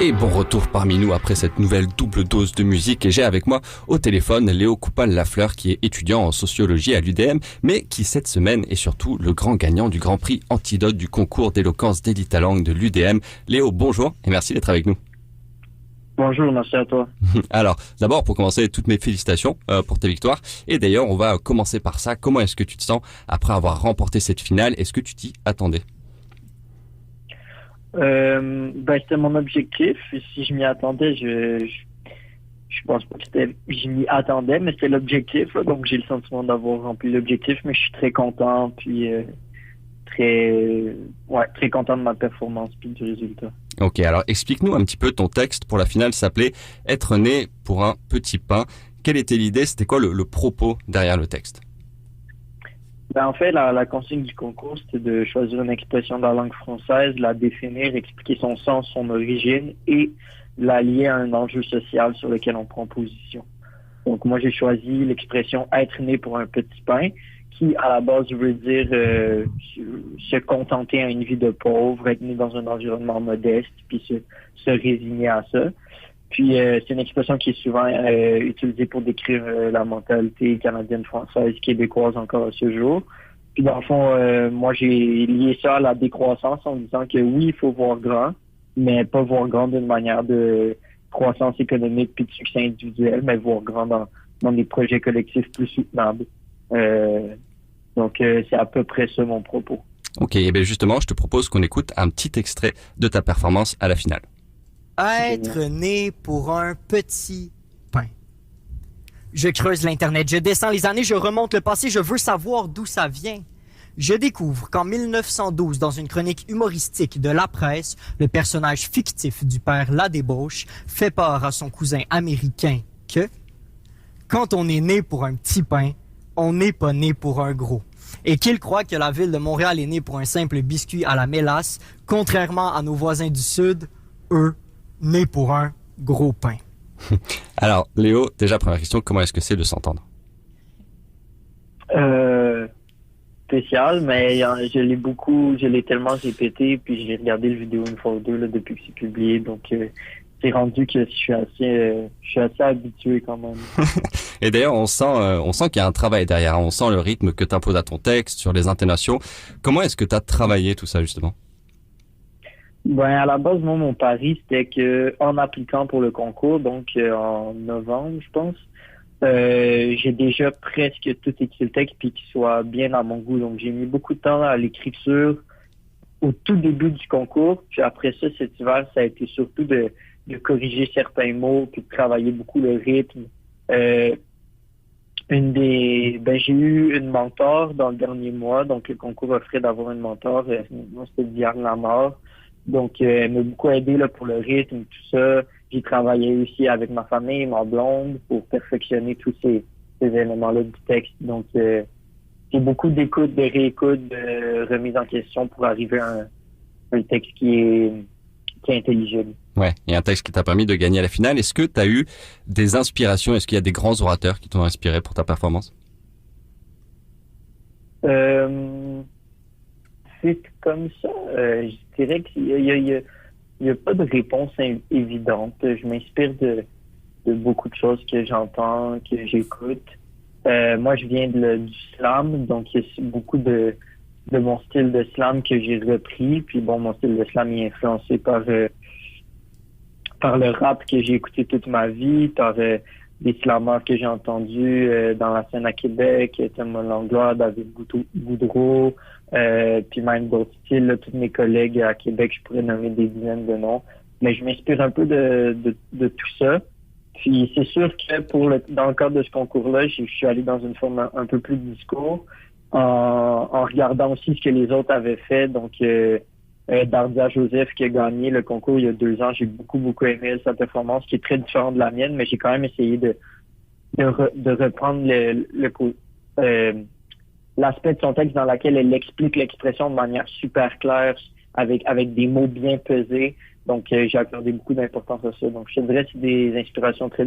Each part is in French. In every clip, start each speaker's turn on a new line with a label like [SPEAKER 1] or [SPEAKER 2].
[SPEAKER 1] Et bon retour parmi nous après cette nouvelle double dose de musique. Et j'ai avec moi au téléphone Léo Coupal-Lafleur qui est étudiant en sociologie à l'UDM, mais qui cette semaine est surtout le grand gagnant du Grand Prix Antidote du concours d'éloquence d'Elitalangue de l'UDM. Léo, bonjour et merci d'être avec nous.
[SPEAKER 2] Bonjour, merci à toi.
[SPEAKER 1] Alors, d'abord, pour commencer, toutes mes félicitations pour tes victoires. Et d'ailleurs, on va commencer par ça. Comment est-ce que tu te sens après avoir remporté cette finale? Est-ce que tu t'y attendais?
[SPEAKER 2] C'était mon objectif. Si je m'y attendais, je pense pas que je m'y attendais, mais c'était l'objectif. Là, donc, j'ai le sentiment d'avoir rempli l'objectif, mais je suis très content, puis très content de ma performance puis du résultat.
[SPEAKER 1] Ok, alors explique-nous un petit peu ton texte pour la finale. S'appelait « Être né pour un petit pain ». Quelle était l'idée? C'était quoi le propos derrière le texte?
[SPEAKER 2] En fait, la consigne du concours, c'était de choisir une expression de la langue française, la définir, expliquer son sens, son origine et la lier à un enjeu social sur lequel on prend position. Donc, moi, j'ai choisi l'expression « être né pour un petit pain », qui, à la base, veut dire se contenter à une vie de pauvre, être né dans un environnement modeste, puis se résigner à ça. Puis, c'est une expression qui est souvent utilisée pour décrire la mentalité canadienne, française, québécoise encore à ce jour. Puis, dans le fond, moi, j'ai lié ça à la décroissance en disant que oui, il faut voir grand, mais pas voir grand d'une manière de croissance économique puis de succès individuel, mais voir grand dans des projets collectifs plus soutenables. Donc, c'est à peu près ça mon propos.
[SPEAKER 1] Ok, et bien justement, je te propose qu'on écoute un petit extrait de ta performance à la finale.
[SPEAKER 3] Être né pour un petit pain. Je creuse l'Internet, je descends les années, je remonte le passé, je veux savoir d'où ça vient. Je découvre qu'en 1912, dans une chronique humoristique de La Presse, le personnage fictif du père Ladébauche fait part à son cousin américain que quand on est né pour un petit pain, on n'est pas né pour un gros. Et qu'il croit que la ville de Montréal est née pour un simple biscuit à la mélasse, contrairement à nos voisins du Sud, eux, nés pour un gros pain.
[SPEAKER 1] Alors, Léo, déjà, première question, comment est-ce que c'est de s'entendre?
[SPEAKER 2] Spécial, mais je l'ai tellement répété, puis j'ai regardé le vidéo une fois ou deux là, depuis que c'est publié, donc c'est rendu que je suis assez habitué quand même.
[SPEAKER 1] Et d'ailleurs, on sent qu'il y a un travail derrière, on sent le rythme que tu imposes à ton texte, sur les intonations. Comment est-ce que tu as travaillé tout ça, justement?
[SPEAKER 2] À la base, moi, mon pari, c'était que en appliquant pour le concours, donc en novembre, je pense, j'ai déjà presque tout écrit le texte puis qu'il soit bien à mon goût. Donc, j'ai mis beaucoup de temps à l'écriture au tout début du concours. Puis après ça, cet hiver, ça a été surtout de corriger certains mots puis de travailler beaucoup le rythme. J'ai eu une mentor dans le dernier mois. Donc, le concours offrait d'avoir une mentor. Moi, c'était Diane Lamar. Donc, elle m'a beaucoup aidé là, pour le rythme, tout ça. J'ai travaillé aussi avec ma famille, ma blonde, pour perfectionner tous ces éléments-là du texte. Donc, c'est beaucoup d'écoute, de réécoute, de remise en question pour arriver à un texte qui est intelligible.
[SPEAKER 1] Ouais, et un texte qui t'a permis de gagner à la finale. Est-ce que tu as eu des inspirations? Est-ce qu'il y a des grands orateurs qui t'ont inspiré pour ta performance?
[SPEAKER 2] C'est comme ça. Je dirais qu'il y a pas de réponse évidente. Je m'inspire de beaucoup de choses que j'entends, que j'écoute. Moi, je viens du slam, donc il y a beaucoup de mon style de slam que j'ai repris. Puis bon, mon style de slam est influencé par le rap que j'ai écouté toute ma vie, par des slammers que j'ai entendus dans la scène à Québec, Thomas Langlois, David Goudreau, puis même d'autres styles. Là, tous mes collègues à Québec, je pourrais nommer des dizaines de noms. Mais je m'inspire un peu de tout ça. Puis c'est sûr que dans le cadre de ce concours-là, je suis allé dans une forme un peu plus de discours, en regardant aussi ce que les autres avaient fait. Donc, Dardia Joseph qui a gagné le concours il y a 2 ans, j'ai beaucoup aimé sa performance qui est très différente de la mienne, mais j'ai quand même essayé de reprendre l'aspect de son texte dans lequel elle explique l'expression de manière super claire avec des mots bien pesés. Donc, j'ai accordé beaucoup d'importance à ça. Donc, je te dirais que c'est des inspirations très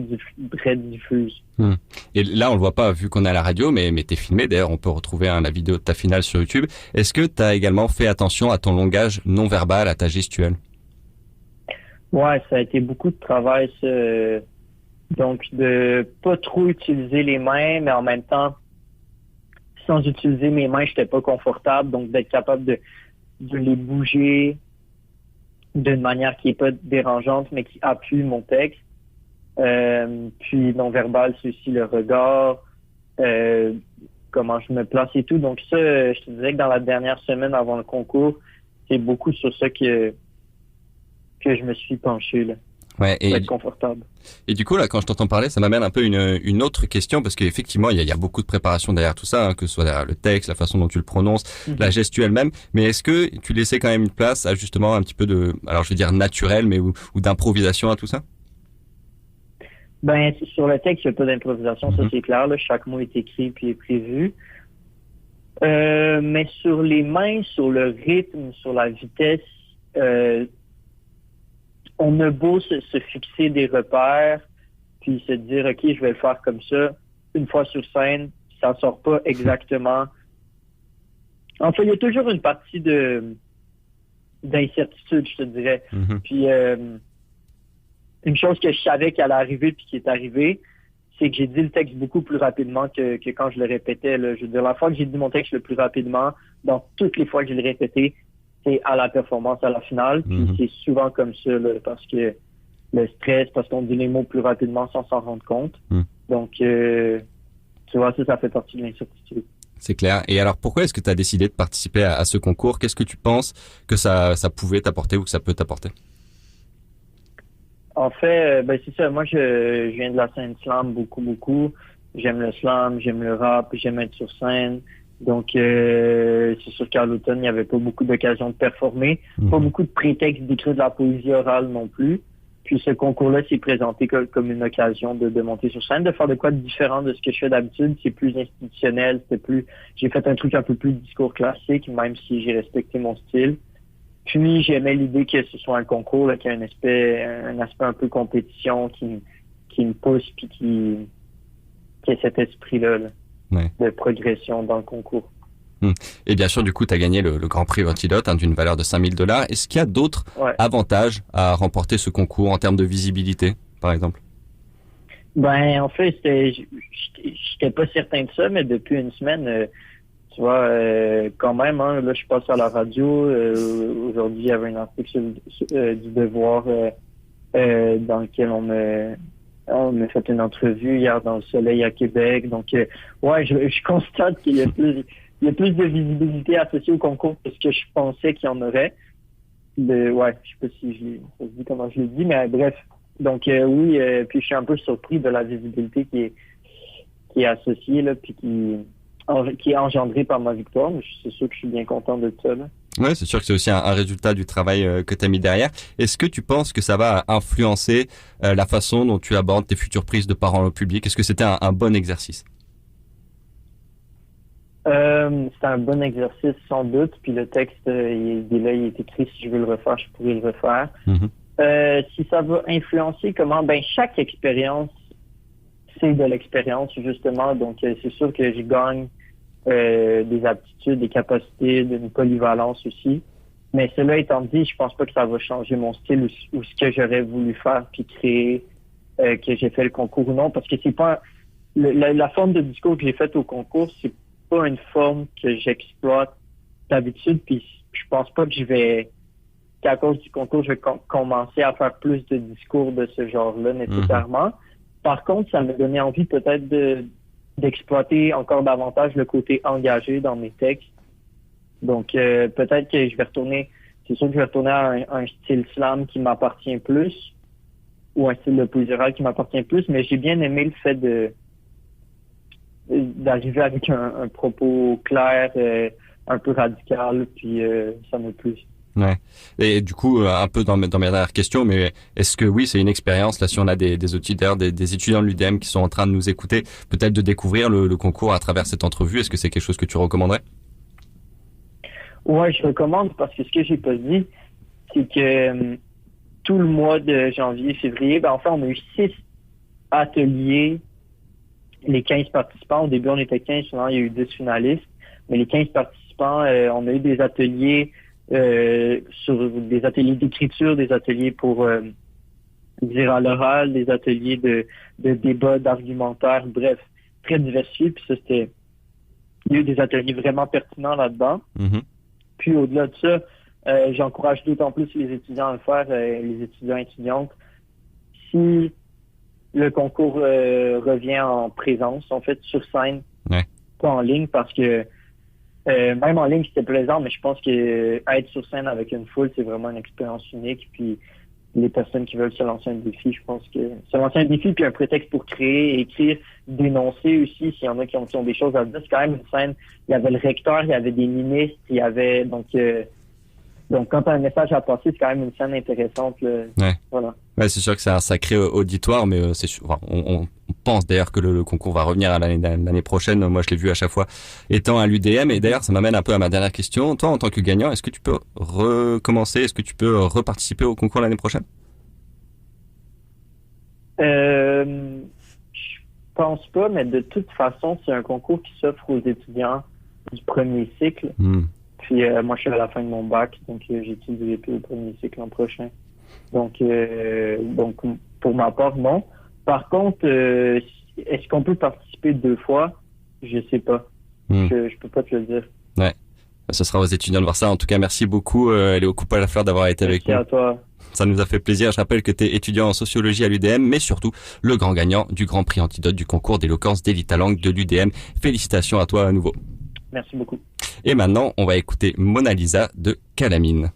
[SPEAKER 2] diffuses.
[SPEAKER 1] Et là, on le voit pas vu qu'on est à la radio, mais t'es filmé. D'ailleurs, on peut retrouver la vidéo de ta finale sur YouTube. Est-ce que tu as également fait attention à ton langage non verbal, à ta gestuelle?
[SPEAKER 2] Ouais, ça a été beaucoup de travail, ça. Donc, de pas trop utiliser les mains, mais en même temps, sans utiliser mes mains, j'étais pas confortable. Donc, d'être capable de les bouger d'une manière qui est pas dérangeante, mais qui appuie mon texte. Puis, non-verbal, c'est aussi le regard, comment je me place et tout. Donc, ça, je te disais que dans la dernière semaine avant le concours, c'est beaucoup sur ça que je me suis penché, là.
[SPEAKER 1] Ouais,
[SPEAKER 2] Pour être confortable.
[SPEAKER 1] Et du coup, là, quand je t'entends parler, ça m'amène un peu une autre question, parce qu'effectivement, il y a beaucoup de préparation derrière tout ça, hein, que ce soit derrière le texte, la façon dont tu le prononces, la gestuelle même. Mais est-ce que tu laissais quand même une place à justement un petit peu de, alors je vais dire naturel, mais ou d'improvisation à tout ça?
[SPEAKER 2] Ben, sur le texte, il n'y a pas d'improvisation, ça c'est clair, là. Chaque mot est écrit puis est prévu. Mais sur les mains, sur le rythme, sur la vitesse, on a beau se fixer des repères, puis se dire, OK, je vais le faire comme ça. Une fois sur scène, ça sort pas exactement. Enfin, il y a toujours une partie d'incertitude, je te dirais. Puis, une chose que je savais qu'elle allait arriver puis qui est arrivée, c'est que j'ai dit le texte beaucoup plus rapidement que quand je le répétais, là. Je veux dire, la fois que j'ai dit mon texte le plus rapidement, dans toutes les fois que je l'ai répété, c'est à la performance, à la finale. Puis c'est souvent comme ça, là, parce que le stress, parce qu'on dit les mots plus rapidement sans s'en rendre compte. Donc, tu vois, ça fait partie de l'incertitude.
[SPEAKER 1] C'est clair. Et alors, pourquoi est-ce que tu as décidé de participer à ce concours? Qu'est-ce que tu penses que ça pouvait t'apporter ou que ça peut t'apporter?
[SPEAKER 2] En fait, ben c'est ça. Moi, je viens de la scène slam beaucoup. J'aime le slam, j'aime le rap, j'aime être sur scène. Donc, c'est sûr qu'à l'automne, il n'y avait pas beaucoup d'occasions de performer. Pas beaucoup de prétextes d'écrire de la poésie orale non plus. Puis ce concours-là s'est présenté comme une occasion de monter sur scène, de faire de quoi de différent de ce que je fais d'habitude. C'est plus institutionnel, j'ai fait un truc un peu plus discours classique, même si j'ai respecté mon style. Puis j'aimais l'idée que ce soit un concours là, qui a un aspect un peu compétition, qui me pousse, puis qui a cet esprit-là. Ouais. De progression dans le concours.
[SPEAKER 1] Et bien sûr, du coup, tu as gagné le Grand Prix Antidote d'une valeur de $5 000. Est-ce qu'il y a d'autres avantages à remporter ce concours en termes de visibilité, par exemple?
[SPEAKER 2] Ben, en fait, j'étais pas certain de ça, mais depuis une semaine, tu vois, quand même, hein, là, je passe à la radio. Aujourd'hui, il y avait un article du Devoir dans lequel on m'a fait une entrevue hier dans Le Soleil à Québec. Donc, ouais, je constate qu'il y a plus de visibilité associée au concours que ce que je pensais qu'il y en aurait. Ouais, je sais pas si ça se dit comment je l'ai dit, mais bref. Donc, oui, puis je suis un peu surpris de la visibilité qui est associée, là, puis qui est engendrée par ma victoire. Mais c'est sûr que je suis bien content de ça, là.
[SPEAKER 1] Ouais, c'est sûr que c'est aussi un résultat du travail que tu as mis derrière. Est-ce que tu penses que ça va influencer la façon dont tu abordes tes futures prises de parole au public? Est-ce que c'était un bon exercice?
[SPEAKER 2] C'était un bon exercice sans doute. Puis le texte, il est écrit. Si je veux le refaire, je pourrais le refaire. Si ça va influencer comment? Ben, chaque expérience, c'est de l'expérience, justement. Donc, c'est sûr que je gagne des aptitudes, des capacités, d'une polyvalence aussi. Mais cela étant dit, je pense pas que ça va changer mon style ou ce que j'aurais voulu faire puis créer, que j'ai fait le concours ou non, parce que c'est pas la forme de discours que j'ai faite au concours, c'est pas une forme que j'exploite d'habitude, puis je pense pas que qu'à cause du concours, je vais commencer à faire plus de discours de ce genre-là nécessairement. Par contre, ça m'a donné envie peut-être d'exploiter encore davantage le côté engagé dans mes textes. Donc, peut-être que je vais retourner à un style slam qui m'appartient plus, ou un style de poésie orale qui m'appartient plus, mais j'ai bien aimé le fait d'arriver avec un propos clair, un peu radical, puis ça m'a plu.
[SPEAKER 1] Ouais. Et du coup, un peu dans mes dernières questions, mais est-ce que oui, c'est une expérience, là, si on a des auditeurs, des étudiants de l'UDM qui sont en train de nous écouter, peut-être de découvrir le concours à travers cette entrevue, est-ce que c'est quelque chose que tu recommanderais?
[SPEAKER 2] Ouais, je recommande parce que ce que j'ai pas dit, c'est que tout le mois de janvier, février, ben, en fait, on a eu 6 ateliers, les 15 participants. Au début, on était 15, finalement, il y a eu 10 finalistes, mais les 15 participants, on a eu des ateliers sur des ateliers d'écriture, des ateliers pour dire à l'oral, des ateliers de débat, d'argumentaire, bref, très diversifiés. Puis ça, il y a eu des ateliers vraiment pertinents là-dedans.
[SPEAKER 1] Mhm.
[SPEAKER 2] Puis au-delà de ça, j'encourage d'autant plus les étudiants à le faire, les étudiants et étudiantes. Si le concours revient en présence, en fait, sur scène,
[SPEAKER 1] Ouais.
[SPEAKER 2] pas en ligne, parce que même en ligne, c'était plaisant, mais je pense que être sur scène avec une foule, c'est vraiment une expérience unique. Puis les personnes qui veulent se lancer un défi, je pense que se lancer un défi, puis un prétexte pour créer, écrire, dénoncer aussi, s'il y en a qui ont des choses à dire, c'est quand même une scène. Il y avait le recteur, il y avait des ministres, il y avait donc quand tu as un message à passer, c'est quand même une scène intéressante. Là.
[SPEAKER 1] Ouais.
[SPEAKER 2] Voilà.
[SPEAKER 1] Ouais, c'est sûr que c'est un sacré auditoire, mais c'est sûr, enfin, on pense d'ailleurs que le concours va revenir à l'année prochaine. Moi, je l'ai vu à chaque fois étant à l'UDM. Et d'ailleurs, ça m'amène un peu à ma dernière question. Toi, en tant que gagnant, est-ce que tu peux recommencer? Est-ce que tu peux reparticiper au concours l'année prochaine?
[SPEAKER 2] Je pense pas, mais de toute façon, c'est un concours qui s'offre aux étudiants du premier cycle. Puis moi, je suis à la fin de mon bac, donc j'étudierai plus le premier cycle l'an prochain. Donc, pour ma part, non. Par contre, est-ce qu'on peut participer 2 fois? Je sais pas. Je peux pas te le dire.
[SPEAKER 1] Ouais. Ce sera aux étudiants de voir ça. En tout cas, merci beaucoup, Léo Coupal-Lafleur, d'avoir été avec nous.
[SPEAKER 2] Merci à toi.
[SPEAKER 1] Ça nous a fait plaisir. Je rappelle que tu es étudiant en sociologie à l'UDM, mais surtout le grand gagnant du Grand Prix Antidote du concours d'éloquence d'Elita Langue de l'UDM. Félicitations à toi à nouveau.
[SPEAKER 2] Merci beaucoup.
[SPEAKER 1] Et maintenant, on va écouter Mona Lisa de Calamine.